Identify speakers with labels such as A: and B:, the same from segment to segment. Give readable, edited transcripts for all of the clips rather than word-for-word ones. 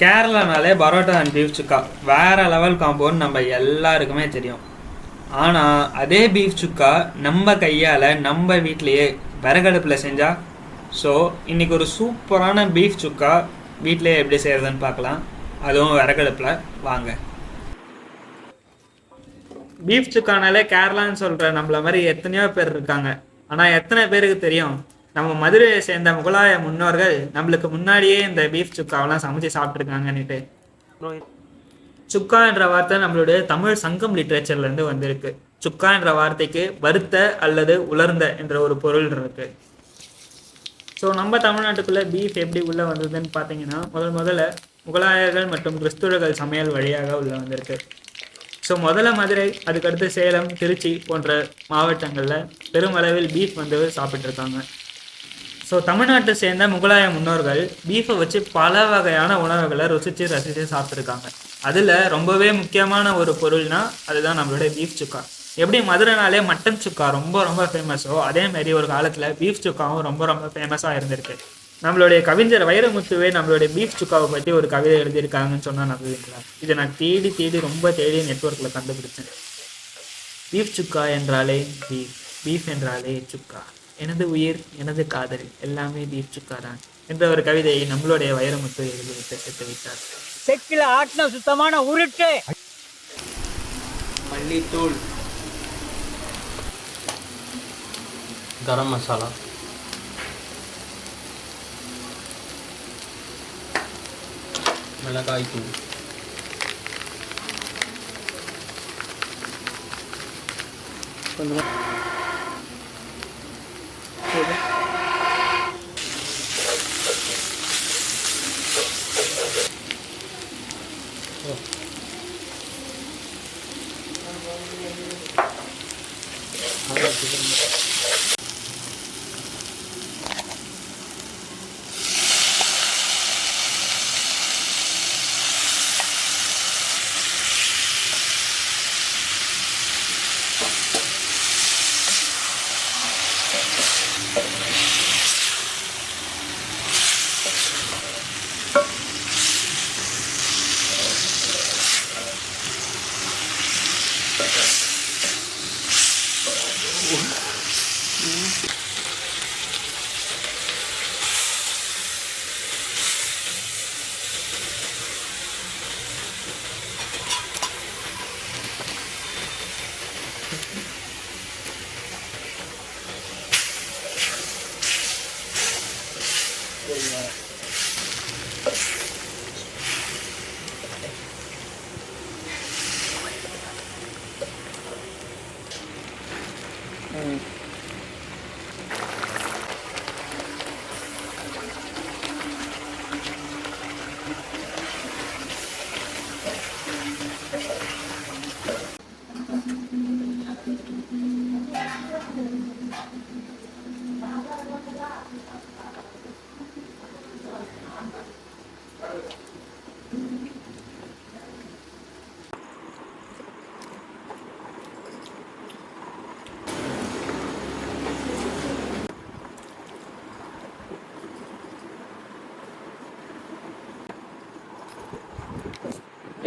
A: கேரளானாலே parotta and beef சுக்கா வேறு level காம்போன்னு நம்ம எல்லாருக்குமே தெரியும். ஆனால் அதே பீஃப் சுக்கா நம்ம கையால் நம்ம வீட்டிலையே விறகடுப்பில் செஞ்சால். ஸோ இன்றைக்கி ஒரு சூப்பரான பீஃப் சுக்கா வீட்டிலே எப்படி செய்கிறதுன்னு பார்க்கலாம், அதுவும் விறகடுப்பில். வாங்க. பீஃப் சுக்கானாலே கேரளான்னு சொல்கிற நம்மள மாதிரி எத்தனையோ பேர் இருக்காங்க. ஆனால் எத்தனை பேருக்கு தெரியும் நம்ம மதுரையை சேர்ந்த முகலாய முன்னோர்கள் நம்மளுக்கு முன்னாடியே இந்த பீஃப் சுக்காவெல்லாம் சமைச்சு சாப்பிட்ருக்காங்கன்னுட்டு. சுக்கா என்ற வார்த்தை நம்மளுடைய தமிழ் சங்கம் லிட்ரேச்சர்லேருந்து வந்திருக்கு. சுக்கா என்ற வார்த்தைக்கு வறுத்த அல்லது உலர்ந்த என்ற ஒரு பொருள் இருக்கு. ஸோ நம்ம தமிழ்நாட்டுக்குள்ளே பீஃப் எப்படி உள்ளே வந்ததுன்னு பார்த்தீங்கன்னா முதல்ல முகலாயர்கள் மற்றும் கிறிஸ்துவர்கள் சமையல் வழியாக உள்ளே வந்திருக்கு. ஸோ முதல்ல மதுரை, அதுக்கடுத்து சேலம், திருச்சி போன்ற மாவட்டங்களில் பெருமளவில் பீஃப் வந்து சாப்பிட்ருக்காங்க. ஸோ தமிழ்நாட்டை சேர்ந்த முகலாய முன்னோர்கள் பீஃபை வச்சு பல வகையான உணவுகளை ரசித்து சாப்பிட்ருக்காங்க. அதில் ரொம்பவே முக்கியமான ஒரு பொருள்னா அதுதான் நம்மளுடைய பீஃப் சுக்கா. எப்படி மதுரைனாலே மட்டன் சுக்கா ரொம்ப ரொம்ப ஃபேமஸோ, அதேமாரி ஒரு காலத்தில் பீஃப் சுக்காவும் ரொம்ப ரொம்ப ஃபேமஸாக இருந்திருக்கு. நம்மளுடைய கவிஞர் வைரமுத்துவே நம்மளுடைய பீஃப் சுக்காவை பற்றி ஒரு கவிதை எழுதியிருக்காங்கன்னு சொன்னால் நம்புவீங்களா? இதை நான் தேடி ரொம்ப நெட்வொர்க்கில் கண்டுபிடிச்சேன். பீஃப் சுக்கா என்றாலே பீஃப் என்றாலே சுக்கா, எனது உயிர் எனது காதல் எல்லாமே பீஃப் சுக்கா தான் என்ற ஒரு கவிதையை நம்மளுடைய வைரமுத்து எழுதிவிட்டு செத்து விட்டார்.
B: செக்கில் ஆட்டின சுத்தமான உருட்டு,
C: மல்லித்தூள், கரம் மசாலா, மிளகாய் தூள், கொஞ்சம்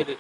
C: இது